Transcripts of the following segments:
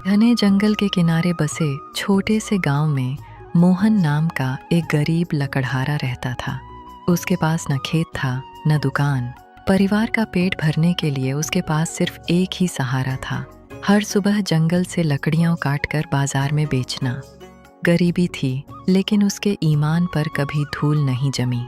घने जंगल के किनारे बसे छोटे से गांव में मोहन नाम का एक गरीब लकड़हारा रहता था। उसके पास न खेत था न दुकान। परिवार का पेट भरने के लिए उसके पास सिर्फ एक ही सहारा था, हर सुबह जंगल से लकड़ियां काटकर बाजार में बेचना। गरीबी थी लेकिन उसके ईमान पर कभी धूल नहीं जमी।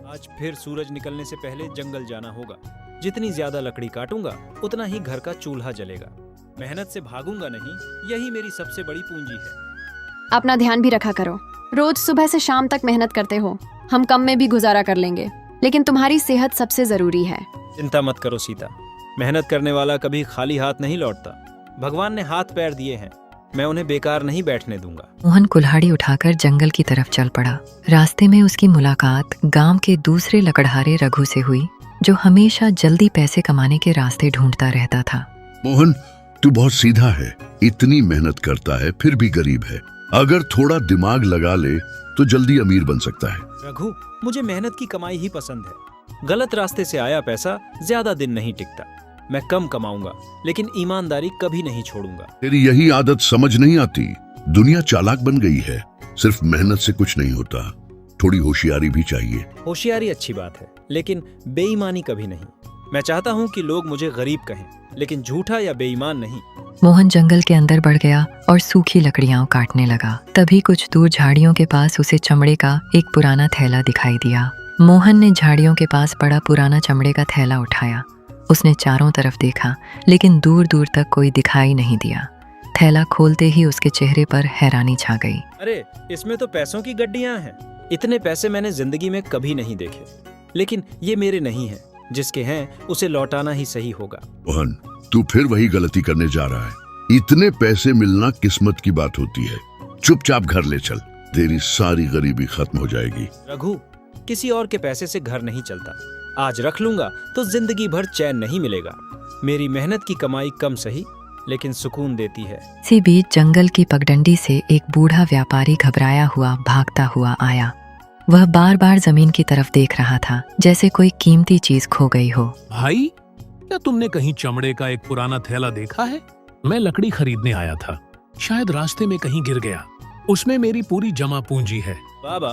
आज फिर सूरज निकलने से पहले जंगल जाना होगा। जितनी ज्यादा लकड़ी काटूंगा उतना ही घर का चूल्हा जलेगा। मेहनत से भागूंगा नहीं, यही मेरी सबसे बड़ी पूंजी है। अपना ध्यान भी रखा करो। रोज सुबह से शाम तक मेहनत करते हो। हम कम में भी गुजारा कर लेंगे, लेकिन तुम्हारी सेहत सबसे जरूरी है। चिंता मत करो सीता, मेहनत करने वाला कभी खाली हाथ नहीं लौटता। भगवान ने हाथ पैर दिए हैं, मैं उन्हें बेकार नहीं बैठने दूंगा। मोहन कुल्हाड़ी उठाकर जंगल की तरफ चल पड़ा। रास्ते में उसकी मुलाकात गांव के दूसरे लकड़हारे रघु से हुई, जो हमेशा जल्दी पैसे कमाने के रास्ते ढूंढता रहता था। मोहन, तू बहुत सीधा है, इतनी मेहनत करता है फिर भी गरीब है। अगर थोड़ा दिमाग लगा ले तो जल्दी अमीर बन सकता है। रघु, मुझे मेहनत की कमाई ही पसंद है। गलत रास्ते से आया पैसा ज्यादा दिन नहीं टिकता। मैं कम कमाऊंगा लेकिन ईमानदारी कभी नहीं छोड़ूंगा। तेरी यही आदत समझ नहीं आती। दुनिया चालाक बन गई है, सिर्फ मेहनत से कुछ नहीं होता, थोड़ी होशियारी भी चाहिए। होशियारी अच्छी बात है, लेकिन बेईमानी कभी नहीं। मैं चाहता हूँ कि लोग मुझे गरीब कहें, लेकिन झूठा या बेईमान नहीं। मोहन जंगल के अंदर बढ़ गया और सूखी लकड़ियां काटने लगा। तभी कुछ दूर झाड़ियों के पास उसे चमड़े का एक पुराना थैला दिखाई दिया। मोहन ने झाड़ियों के पास पड़ा पुराना चमड़े का थैला उठाया। उसने चारों तरफ देखा, लेकिन दूर दूर तक कोई दिखाई नहीं दिया। थैला खोलते ही उसके चेहरे पर हैरानी छा गई। अरे, इसमें तो पैसों की गड्डियां हैं। इतने पैसे मैंने जिंदगी में कभी नहीं देखे, लेकिन ये मेरे नहीं हैं। जिसके हैं उसे लौटाना ही सही होगा। मोहन, तू फिर वही गलती करने जा रहा है। इतने पैसे मिलना किस्मत की बात होती है। चुपचाप घर ले चल, तेरी सारी गरीबी खत्म हो जाएगी। रघु, किसी और के पैसे से घर नहीं चलता। आज रख लूंगा तो जिंदगी भर चैन नहीं मिलेगा। मेरी मेहनत की कमाई कम सही, लेकिन सुकून देती है। इसी बीच जंगल की पगडंडी से एक बूढ़ा व्यापारी घबराया हुआ भागता हुआ आया। वह बार बार जमीन की तरफ देख रहा था, जैसे कोई कीमती चीज खो गई हो। भाई, क्या तुमने कहीं चमड़े का एक पुराना थैला देखा है? मैं लकड़ी खरीदने आया था, शायद रास्ते में कहीं गिर गया। उसमें मेरी पूरी जमा पूंजी है। बाबा,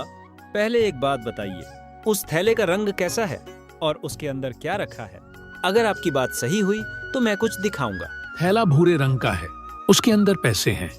पहले एक बात बताइए, उस थैले का रंग कैसा है और उसके अंदर क्या रखा है? अगर आपकी बात सही हुई तो मैं कुछ दिखाऊंगा। थैला भूरे रंग का है, उसके अंदर पैसे हैं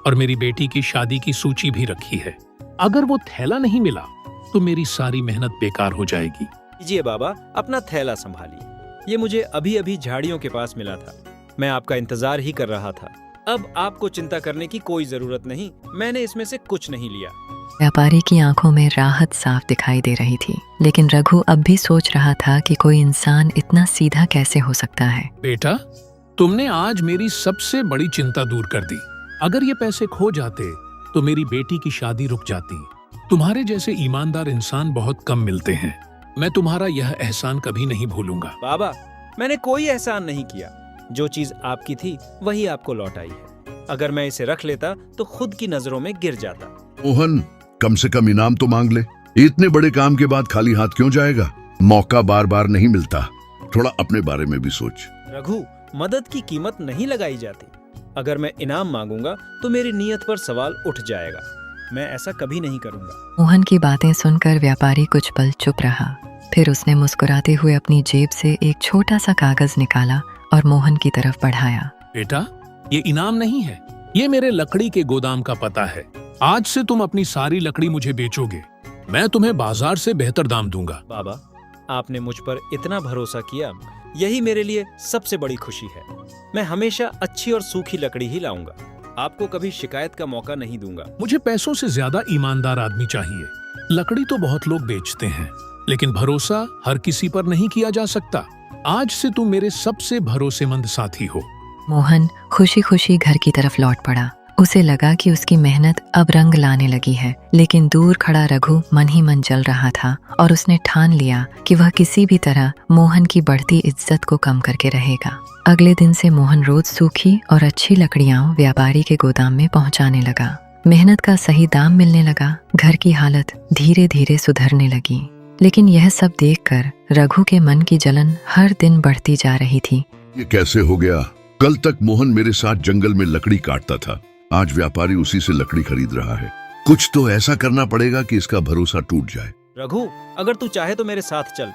और मेरी बेटी की शादी की सूची भी रखी है। अगर वो थैला नहीं मिला तो मेरी सारी मेहनत बेकार हो जाएगी। कीजिए बाबा, अपना थैला संभालिए। ये मुझे अभी अभी झाड़ियों के पास मिला था। मैं आपका इंतजार ही कर रहा था। अब आपको चिंता करने की कोई जरूरत नहीं, मैंने इसमें से कुछ नहीं लिया। व्यापारी की आंखों में राहत साफ दिखाई दे रही थी, लेकिन रघु अब भी सोच रहा था कि कोई इंसान इतना सीधा कैसे हो सकता है। बेटा, तुमने आज मेरी सबसे बड़ी चिंता दूर कर दी। अगर ये पैसे खो जाते तो मेरी बेटी की शादी रुक जाती। तुम्हारे जैसे ईमानदार इंसान बहुत कम मिलते हैं। मैं तुम्हारा यह एहसान कभी नहीं भूलूंगा। बाबा, मैंने कोई एहसान नहीं किया। जो चीज आपकी थी वही आपको लौट आई है। अगर मैं इसे रख लेता तो खुद की नजरों में गिर जाता। मोहन, कम से कम इनाम तो मांग ले। इतने बड़े काम के बाद खाली हाथ क्यों जाएगा? मौका बार बार नहीं मिलता, थोड़ा अपने बारे में भी सोच। रघु, मदद की कीमत नहीं लगाई जाती। अगर मैं इनाम मांगूंगा तो मेरी नीयत पर सवाल उठ जाएगा। मैं ऐसा कभी नहीं करूंगा। मोहन की बातें सुनकर व्यापारी कुछ पल चुप रहा। फिर उसने मुस्कुराते हुए अपनी जेब से एक छोटा सा कागज निकाला और मोहन की तरफ बढ़ाया। बेटा, ये इनाम नहीं है, ये मेरे लकड़ी के गोदाम का पता है। आज से तुम अपनी सारी लकड़ी मुझे बेचोगे। मैं तुम्हें बाजार से बेहतर दाम दूंगा। बाबा, आपने मुझ पर इतना भरोसा किया, यही मेरे लिए सबसे बड़ी खुशी है। मैं हमेशा अच्छी और सूखी लकड़ी ही लाऊंगा। आपको कभी शिकायत का मौका नहीं दूंगा। मुझे पैसों से ज्यादा ईमानदार आदमी चाहिए। लकड़ी तो बहुत लोग बेचते हैं, लेकिन भरोसा हर किसी पर नहीं किया जा सकता। आज से तुम मेरे सबसे भरोसेमंद साथी हो। मोहन खुशी खुशी घर की तरफ लौट पड़ा। उसे लगा कि उसकी मेहनत अब रंग लाने लगी है, लेकिन दूर खड़ा रघु मन ही मन जल रहा था और उसने ठान लिया कि वह किसी भी तरह मोहन की बढ़ती इज्जत को कम करके रहेगा। अगले दिन से मोहन रोज सूखी और अच्छी लकड़ियां व्यापारी के गोदाम में पहुंचाने लगा। मेहनत का सही दाम मिलने लगा। घर की हालत धीरे धीरे सुधरने लगी, लेकिन यह सब देखकर रघु के मन की जलन हर दिन बढ़ती जा रही थी। ये कैसे हो गया? कल तक मोहन मेरे साथ जंगल में लकड़ी काटता था, आज व्यापारी उसी से लकड़ी खरीद रहा है। कुछ तो ऐसा करना पड़ेगा कि इसका भरोसा टूट जाए। रघु, अगर तू चाहे तो मेरे साथ चल।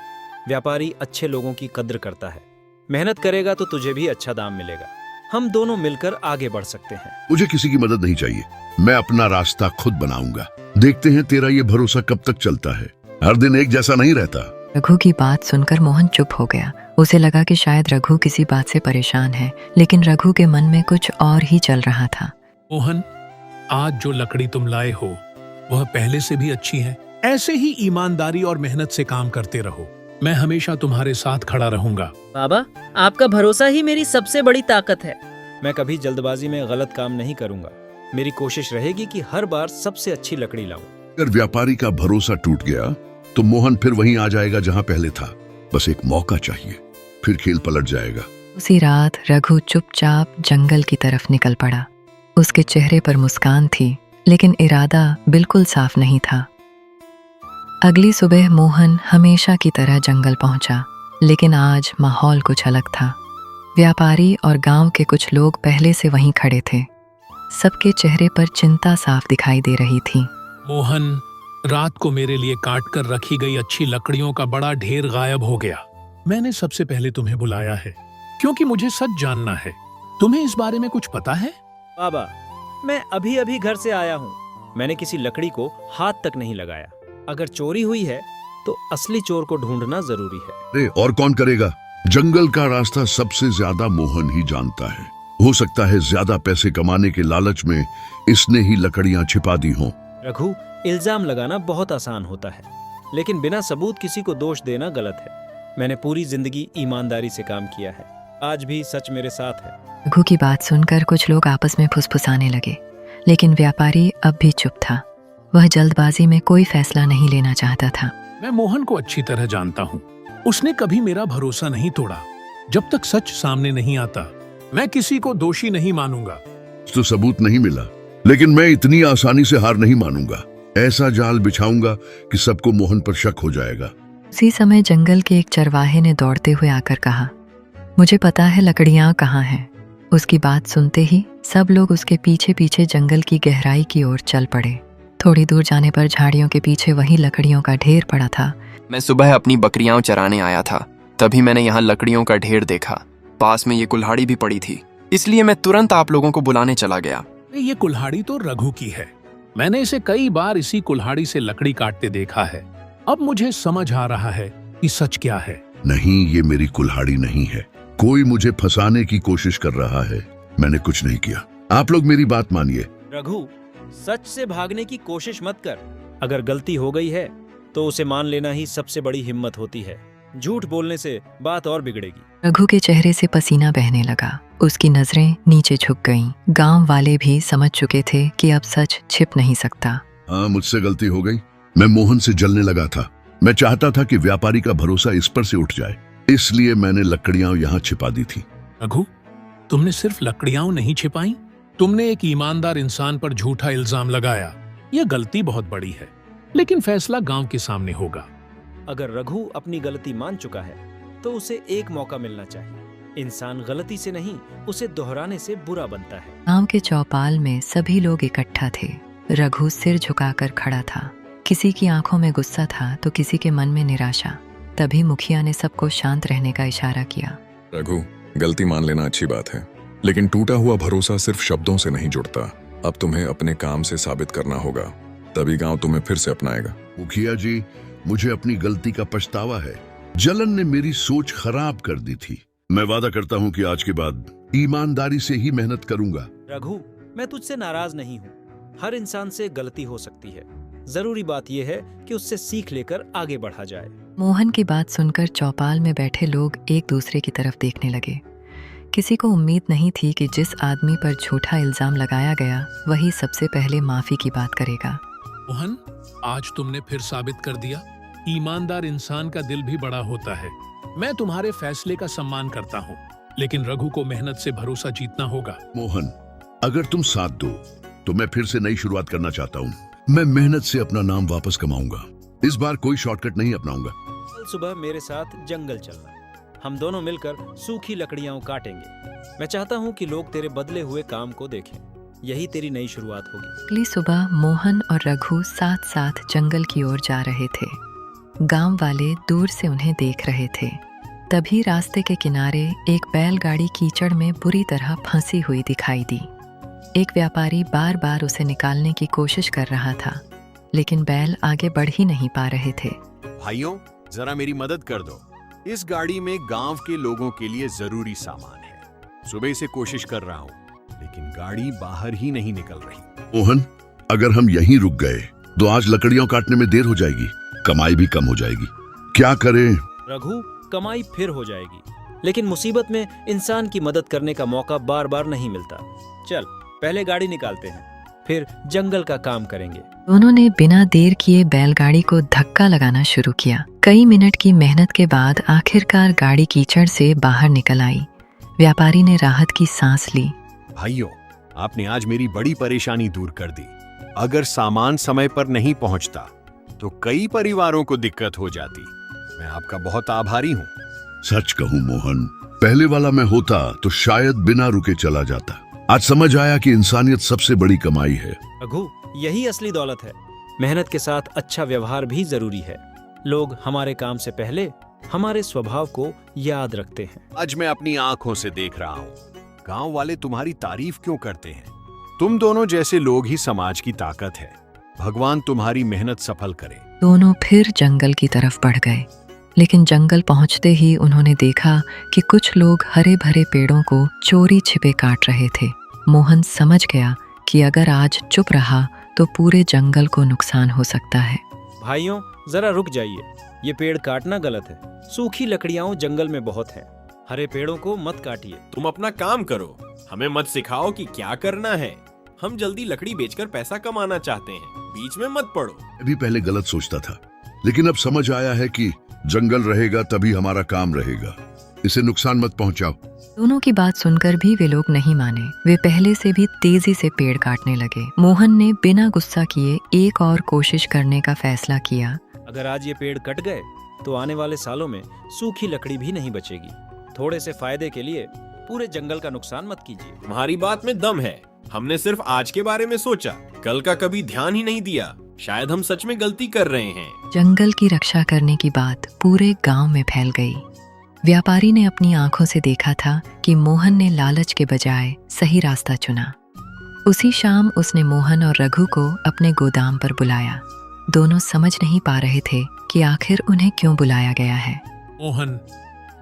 व्यापारी अच्छे लोगों की कद्र करता है। मेहनत करेगा तो तुझे भी अच्छा दाम मिलेगा। हम दोनों मिलकर आगे बढ़ सकते हैं। मुझे किसी की मदद नहीं चाहिए, मैं अपना रास्ता खुद बनाऊंगा। देखते हैं तेरा ये भरोसा कब तक चलता है। हर दिन एक जैसा नहीं रहता। रघु की बात सुनकर मोहन चुप हो गया। उसे लगा कि शायद रघु किसी बात से परेशान है, लेकिन रघु के मन में कुछ और ही चल रहा था। मोहन, आज जो लकड़ी तुम लाए हो वह पहले से भी अच्छी है। ऐसे ही ईमानदारी और मेहनत से काम करते रहो। मैं हमेशा तुम्हारे साथ खड़ा रहूंगा। बाबा, आपका भरोसा ही मेरी सबसे बड़ी ताकत है। मैं कभी जल्दबाजी में गलत काम नहीं करूंगा। मेरी कोशिश रहेगी कि हर बार सबसे अच्छी लकड़ी लाऊं। अगर व्यापारी का भरोसा टूट गया तो मोहन फिर वहीं आ जाएगा जहां पहले था। बस एक मौका चाहिए, फिर खेल पलट जाएगा। उसी रात रघु चुपचाप जंगल की तरफ निकल पड़ा। उसके चेहरे पर मुस्कान थी, लेकिन इरादा बिल्कुल साफ नहीं था। अगली सुबह मोहन हमेशा की तरह जंगल पहुंचा, लेकिन आज माहौल कुछ अलग था। व्यापारी और गांव के कुछ लोग पहले से वहीं खड़े थे। सबके चेहरे पर चिंता साफ दिखाई दे रही थी। मोहन, रात को मेरे लिए काट कर रखी गई अच्छी लकड़ियों का बड़ा ढेर गायब हो गया। मैंने सबसे पहले तुम्हें बुलाया है क्योंकि मुझे सच जानना है। तुम्हें इस बारे में कुछ पता है? बाबा, मैं अभी अभी घर से आया हूँ। मैंने किसी लकड़ी को हाथ तक नहीं लगाया। अगर चोरी हुई है तो असली चोर को ढूंढना जरूरी है। अरे और कौन करेगा? जंगल का रास्ता सबसे ज्यादा मोहन ही जानता है। हो सकता है ज्यादा पैसे कमाने के लालच में इसने ही लकड़ियां छिपा दी हों। रघु, इल्जाम लगाना बहुत आसान होता है, लेकिन बिना सबूत किसी को दोष देना गलत है। मैंने पूरी जिंदगी ईमानदारी से काम किया है। आज भी सच मेरे साथ है। रघु की बात सुनकर कुछ लोग आपस में फुसफुसाने लगे, लेकिन व्यापारी अब भी चुप था। वह जल्दबाजी में कोई फैसला नहीं लेना चाहता था। मैं मोहन को अच्छी तरह जानता हूँ। उसने कभी मेरा भरोसा नहीं तोड़ा। जब तक सच सामने नहीं आता, मैं किसी को दोषी नहीं मानूंगा। तो सबूत नहीं मिला, लेकिन मैं इतनी आसानी से हार नहीं मानूंगा। ऐसा जाल बिछाऊंगा कि सबको मोहन पर शक हो जाएगा। उसी समय जंगल के एक चरवाहे ने दौड़ते हुए आकर कहा, मुझे पता है लकड़ियां कहाँ हैं। उसकी बात सुनते ही सब लोग उसके पीछे पीछे जंगल की गहराई की ओर चल पड़े। थोड़ी दूर जाने पर झाड़ियों के पीछे वही लकड़ियों का ढेर पड़ा था। मैं सुबह अपनी बकरियां चराने आया था, तभी मैंने यहाँ लकड़ियों का ढेर देखा। पास में ये कुल्हाड़ी भी पड़ी थी, इसलिए मैं तुरंत आप लोगों को बुलाने चला गया। ये कुल्हाड़ी तो रघु की है। मैंने इसे कई बार इसी कुल्हाड़ी से लकड़ी काटते देखा है। अब मुझे समझ आ रहा है कि सच क्या है। नहीं, ये मेरी कुल्हाड़ी नहीं है। कोई मुझे फंसाने की कोशिश कर रहा है। मैंने कुछ नहीं किया। आप लोग मेरी बात मानिए। रघु, सच से भागने की कोशिश मत कर। अगर गलती हो गई है तो उसे मान लेना ही सबसे बड़ी हिम्मत होती है। झूठ बोलने से बात और बिगड़ेगी। रघु के चेहरे से पसीना बहने लगा। उसकी नजरें नीचे झुक गईं। गांव वाले भी समझ चुके थे कि अब सच छिप नहीं सकता। हाँ, मुझसे गलती हो गई। मैं मोहन से जलने लगा था। मैं चाहता था कि व्यापारी का भरोसा इस पर से उठ जाए, इसलिए मैंने लकड़ियां यहाँ छिपा दी थी। रघु, तुमने सिर्फ लकड़ियां नहीं छिपाई, तुमने एक ईमानदार इंसान पर झूठा इल्जाम लगाया। यह गलती बहुत बड़ी है, लेकिन फैसला गांव के सामने होगा। अगर रघु अपनी गलती मान चुका है तो उसे एक मौका मिलना चाहिए। इंसान गलती से नहीं, उसे दोहराने से बुरा बनता है। गांव के चौपाल में सभी लोग इकट्ठा थे। रघु सिर झुकाकर खड़ा था। किसी की आंखों में गुस्सा था तो किसी के मन में निराशा। तभी मुखिया ने सबको शांत रहने का इशारा किया। रघु, गलती मान लेना अच्छी बात है, लेकिन टूटा हुआ भरोसा सिर्फ शब्दों से नहीं जुड़ता। अब तुम्हें अपने काम से साबित करना होगा, तभी गांव तुम्हें फिर से अपनाएगा। मुखिया जी, मुझे अपनी गलती का पछतावा है। जलन ने मेरी सोच खराब कर दी थी। मैं वादा करता हूँ कि आज के बाद ईमानदारी से ही मेहनत करूंगा। रघु, मैं तुझसे नाराज नहीं हूँ। हर इंसान से गलती हो सकती है। जरूरी बात यह है कि उससे सीख लेकर आगे बढ़ा जाए। मोहन की बात सुनकर चौपाल में बैठे लोग एक दूसरे की तरफ देखने लगे। किसी को उम्मीद नहीं थी कि जिस आदमी पर झूठा इल्जाम लगाया गया वही सबसे पहले माफी की बात करेगा। मोहन, आज तुमने फिर साबित कर दिया, ईमानदार इंसान का दिल भी बड़ा होता है। मैं तुम्हारे फैसले का सम्मान करता हूँ, लेकिन रघु को मेहनत से भरोसा जीतना होगा। मोहन, अगर तुम साथ दो तो मैं फिर से नई शुरुआत करना चाहता हूँ। मैं मेहनत से अपना नाम वापस कमाऊंगा। इस बार कोई शॉर्टकट नहीं अपनाऊंगा। कल सुबह मेरे साथ जंगल चलना। हम दोनों मिलकर सूखी लकड़ियां काटेंगे। मैं चाहता हूँ कि लोग तेरे बदले हुए काम को देखें। यही तेरी नई शुरुआत होगी। अगली सुबह मोहन और रघु साथ साथ जंगल की ओर जा रहे थे। गांव वाले दूर से उन्हें देख रहे थे। तभी रास्ते के किनारे एक बैलगाड़ी कीचड़ में बुरी तरह फंसी हुई दिखाई दी। एक व्यापारी बार बार उसे निकालने की कोशिश कर रहा था, लेकिन बैल आगे बढ़ ही नहीं पा रहे थे। भाइयों, जरा मेरी मदद कर दो। इस गाड़ी में गांव के लोगों के लिए जरूरी सामान है। सुबह से कोशिश कर रहा हूँ, लेकिन गाड़ी बाहर ही नहीं निकल रही। मोहन, अगर हम यहीं रुक गए तो आज लकड़ियां काटने में देर हो जाएगी, कमाई भी कम हो जाएगी। क्या करें? रघु, कमाई फिर हो जाएगी, लेकिन मुसीबत में इंसान की मदद करने का मौका बार बार नहीं मिलता। चल, पहले गाड़ी निकालते हैं, फिर जंगल का काम करेंगे। दोनों ने बिना देर किए बैलगाड़ी को धक्का लगाना शुरू किया। कई मिनट की मेहनत के बाद आखिरकार गाड़ी कीचड़ से बाहर निकल आई। व्यापारी ने राहत की सांस ली। भाइयों, आपने आज मेरी बड़ी परेशानी दूर कर दी। अगर सामान समय पर नहीं पहुंचता तो कई परिवारों को दिक्कत हो जाती। मैं आपका बहुत आभारी हूँ। सच कहूं मोहन, पहले वाला मैं होता तो शायद बिना रुके चला जाता। आज समझ आया कि इंसानियत सबसे बड़ी कमाई है। रघु, यही असली दौलत है। मेहनत के साथ अच्छा व्यवहार भी जरूरी है। लोग हमारे काम से पहले हमारे स्वभाव को याद रखते हैं। आज मैं अपनी आंखों से देख रहा हूँ, गांव वाले तुम्हारी तारीफ क्यों करते हैं। तुम दोनों जैसे लोग ही समाज की ताकत है। भगवान तुम्हारी मेहनत सफल करे। दोनों फिर जंगल की तरफ बढ़ गए, लेकिन जंगल पहुंचते ही उन्होंने देखा कि कुछ लोग हरे भरे पेड़ों को चोरी छिपे काट रहे थे। मोहन समझ गया कि अगर आज चुप रहा तो पूरे जंगल को नुकसान हो सकता है। भाइयों, जरा रुक जाइए। ये पेड़ काटना गलत है। सूखी लकड़ियां जंगल में बहुत हैं। हरे पेड़ों को मत काटिए। तुम अपना काम करो, हमें मत सिखाओ कि क्या करना है। हम जल्दी लकड़ी बेचकर पैसा कमाना चाहते हैं, बीच में मत पड़ो। मैं भी पहले गलत सोचता था, लेकिन अब समझ आया है कि जंगल रहेगा तभी हमारा काम रहेगा। इसे नुकसान मत पहुंचाओ। दोनों की बात सुनकर भी वे लोग नहीं माने। वे पहले से भी तेजी से पेड़ काटने लगे। मोहन ने बिना गुस्सा किए एक और कोशिश करने का फैसला किया। अगर आज ये पेड़ कट गए तो आने वाले सालों में सूखी लकड़ी भी नहीं बचेगी। थोड़े से फायदे के लिए पूरे जंगल का नुकसान मत कीजिए। तुम्हारी बात में दम है। हमने सिर्फ आज के बारे में सोचा, कल का कभी ध्यान ही नहीं दिया। शायद हम सच में गलती कर रहे हैं। जंगल की रक्षा करने की बात पूरे गांव में फैल गई। व्यापारी ने अपनी आंखों से देखा था कि मोहन ने लालच के बजाय सही रास्ता चुना। उसी शाम उसने मोहन और रघु को अपने गोदाम पर बुलाया। दोनों समझ नहीं पा रहे थे कि आखिर उन्हें क्यों बुलाया गया है। मोहन,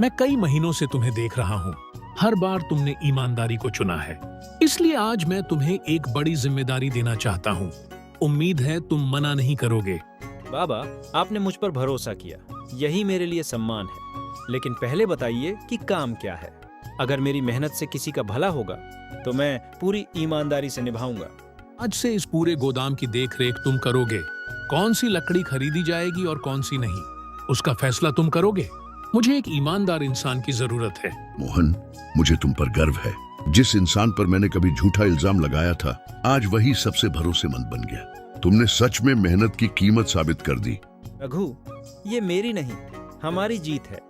मैं कई महीनों से तुम्हें देख रहा हूँ। हर बार तुमने ईमानदारी को चुना है, इसलिए आज मैं तुम्हें एक बड़ी जिम्मेदारी देना चाहता हूँ। उम्मीद है तुम मना नहीं करोगे। बाबा, आपने मुझ पर भरोसा किया, यही मेरे लिए सम्मान है। लेकिन पहले बताइए कि काम क्या है। अगर मेरी मेहनत से किसी का भला होगा तो मैं पूरी ईमानदारी से निभाऊंगा। आज से इस पूरे गोदाम की देखरेख तुम करोगे। कौन सी लकड़ी खरीदी जाएगी और कौन सी नहीं, उसका फैसला तुम करोगे। मुझे एक ईमानदार इंसान की जरूरत है। मोहन, मुझे तुम पर गर्व है। जिस इंसान पर मैंने कभी झूठा इल्जाम लगाया था, आज वही सबसे भरोसेमंद बन गया। तुमने सच में मेहनत की कीमत साबित कर दी। रघु, ये मेरी नहीं, हमारी जीत है।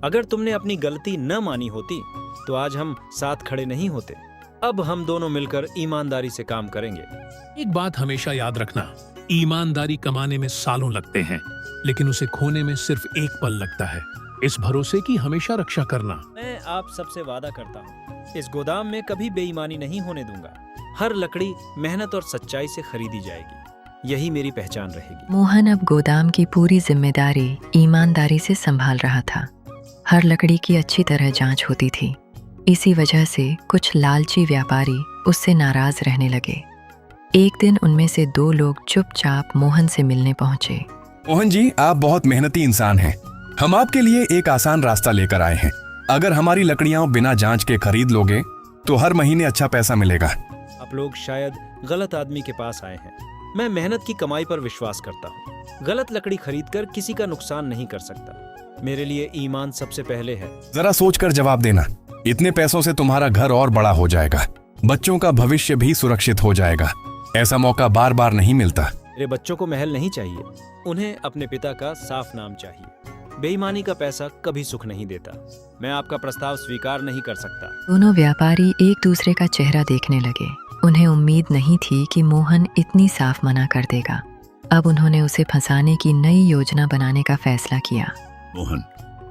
अगर तुमने अपनी गलती न मानी होती तो आज हम साथ खड़े नहीं होते। अब हम दोनों मिलकर ईमानदारी से काम करेंगे। एक बात हमेशा याद रखना, ईमानदारी कमाने में सालों लगते हैं, लेकिन उसे खोने में सिर्फ एक पल लगता है। इस भरोसे की हमेशा रक्षा करना। मैं आप सबसे वादा करता हूँ, इस गोदाम में कभी बेईमानी नहीं होने दूंगा। हर लकड़ी मेहनत और सच्चाई से खरीदी जाएगी। यही मेरी पहचान रहेगी। मोहन अब गोदाम की पूरी जिम्मेदारी ईमानदारी से संभाल रहा था। हर लकड़ी की अच्छी तरह जांच होती थी। इसी वजह से कुछ लालची व्यापारी उससे नाराज रहने लगे। एक दिन उनमें से 2 लोग चुपचाप मोहन से मिलने पहुंचे। मोहन जी, आप बहुत मेहनती इंसान हैं। हम आपके लिए एक आसान रास्ता लेकर आए हैं। अगर हमारी लकड़ियां बिना जांच के खरीद लोगे तो हर महीने अच्छा पैसा मिलेगा। आप लोग शायद गलत आदमी के पास आए हैं। मैं मेहनत की कमाई पर विश्वास करता हूँ। गलत लकड़ी खरीदकर किसी का नुकसान नहीं कर सकता। मेरे लिए ईमान सबसे पहले है। जरा सोचकर जवाब देना। इतने पैसों से तुम्हारा घर और बड़ा हो जाएगा, बच्चों का भविष्य भी सुरक्षित हो जाएगा। ऐसा मौका बार बार नहीं मिलता। मेरे बच्चों को महल नहीं चाहिए, उन्हें अपने पिता का साफ नाम चाहिए। बेईमानी का पैसा कभी सुख नहीं देता। मैं आपका प्रस्ताव स्वीकार नहीं कर सकता। दोनों व्यापारी एक दूसरे का चेहरा देखने लगे। उन्हें उम्मीद नहीं थी कि मोहन इतनी साफ मना कर देगा। अब उन्होंने उसे फंसाने की नई योजना बनाने का फैसला किया। मोहन,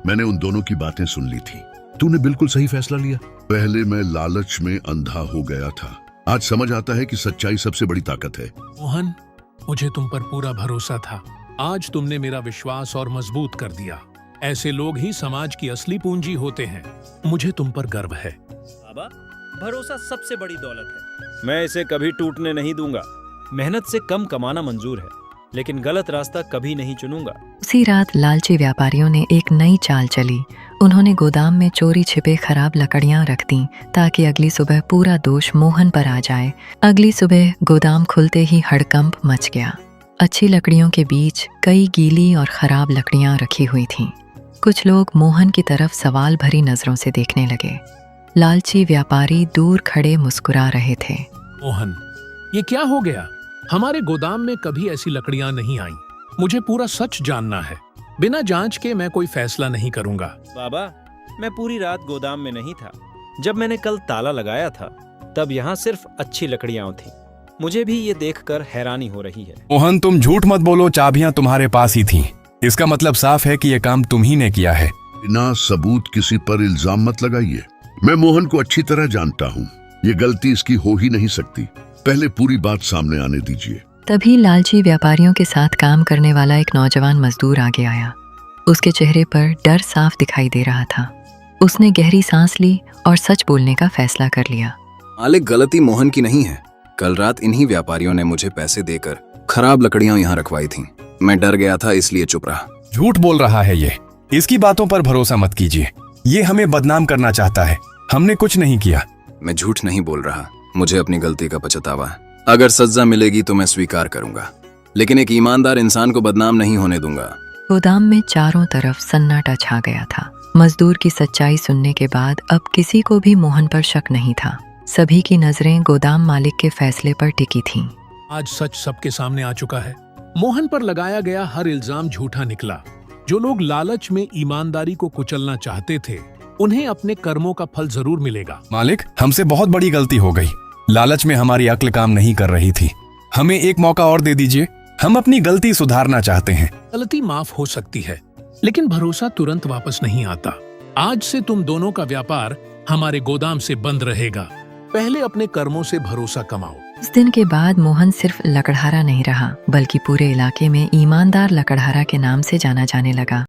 मैंने उन दोनों की बातें सुन ली थी। तूने बिल्कुल सही फैसला लिया। पहले मैं लालच में अंधा हो गया था, आज समझ आता है कि सच्चाई सबसे बड़ी ताकत है। मोहन, मुझे तुम पर पूरा भरोसा था। आज तुमने मेरा विश्वास और मजबूत कर दिया। ऐसे लोग ही समाज की असली पूंजी होते हैं। मुझे तुम पर गर्व है। बाबा, भरोसा सबसे बड़ी दौलत है। मैं इसे कभी टूटने नहीं दूंगा। मेहनत से कम कमाना मंजूर है, लेकिन गलत रास्ता कभी नहीं चुनूंगा। उसी रात लालची व्यापारियों ने एक नई चाल चली। उन्होंने गोदाम में चोरी छिपे खराब लकड़ियां रख दी ताकि अगली सुबह पूरा दोष मोहन पर आ जाए। अगली सुबह गोदाम खुलते ही हड़कंप मच गया। अच्छी लकड़ियों के बीच कई गीली और खराब लकड़ियां रखी हुई थीं। कुछ लोग मोहन की तरफ सवाल भरी नजरों से देखने लगे। लालची व्यापारी दूर खड़े मुस्कुरा रहे थे। मोहन, ये क्या हो गया? हमारे गोदाम में कभी ऐसी लकड़ियां नहीं आईं। मुझे पूरा सच जानना है। बिना जांच के मैं कोई फैसला नहीं करूंगा। बाबा, मैं पूरी रात गोदाम में नहीं था। जब मैंने कल ताला लगाया था, तब यहाँ सिर्फ अच्छी लकड़ियां थीं। मुझे भी ये देखकर हैरानी हो रही है। मोहन, तुम झूठ मत बोलो। चाबियां तुम्हारे पास ही थीं। इसका मतलब साफ है कि ये काम तुम ही ने किया है। बिना सबूत किसी पर इल्जाम मत लगाइए। मैं मोहन को अच्छी तरह जानता हूँ। ये गलती इसकी हो ही नहीं सकती। पहले पूरी बात सामने आने दीजिए। तभी लालची व्यापारियों के साथ काम करने वाला एक नौजवान मजदूर आगे आया। उसके चेहरे पर डर साफ दिखाई दे रहा था। उसने गहरी सांस ली और सच बोलने का फैसला कर लिया। मालिक, गलती मोहन की नहीं है। कल रात इन्हीं व्यापारियों ने मुझे पैसे देकर खराब लकड़ियां यहाँ रखवाई थीं। मैं डर गया था, इसलिए चुप रहा। झूठ बोल रहा है ये। इसकी बातों पर भरोसा मत कीजिए। ये हमें बदनाम करना चाहता है। हमने कुछ नहीं किया। मैं झूठ नहीं बोल रहा। मुझे अपनी गलती का पछतावा है। अगर सजा मिलेगी तो मैं स्वीकार करूंगा, लेकिन एक ईमानदार इंसान को बदनाम नहीं होने दूंगा। गोदाम में चारों तरफ सन्नाटा छा गया था। मजदूर की सच्चाई सुनने के बाद अब किसी को भी मोहन पर शक नहीं था। सभी की नजरें गोदाम मालिक के फैसले पर टिकी थीं। आज सच सबके सामने आ चुका है। मोहन पर लगाया गया हर इल्जाम झूठा निकला। जो लोग लालच में ईमानदारी को कुचलना चाहते थे, उन्हें अपने कर्मों का फल जरूर मिलेगा। मालिक, हमसे बहुत बड़ी गलती हो गई। लालच में हमारी अक्ल काम नहीं कर रही थी। हमें एक मौका और दे दीजिए। हम अपनी गलती सुधारना चाहते हैं। गलती माफ हो सकती है, लेकिन भरोसा तुरंत वापस नहीं आता। आज से तुम दोनों का व्यापार हमारे गोदाम से बंद रहेगा। पहले अपने कर्मों से भरोसा कमाओ। उस दिन के बाद मोहन सिर्फ लकड़हारा नहीं रहा, बल्कि पूरे इलाके में ईमानदार लकड़हारा के नाम से जाना जाने लगा।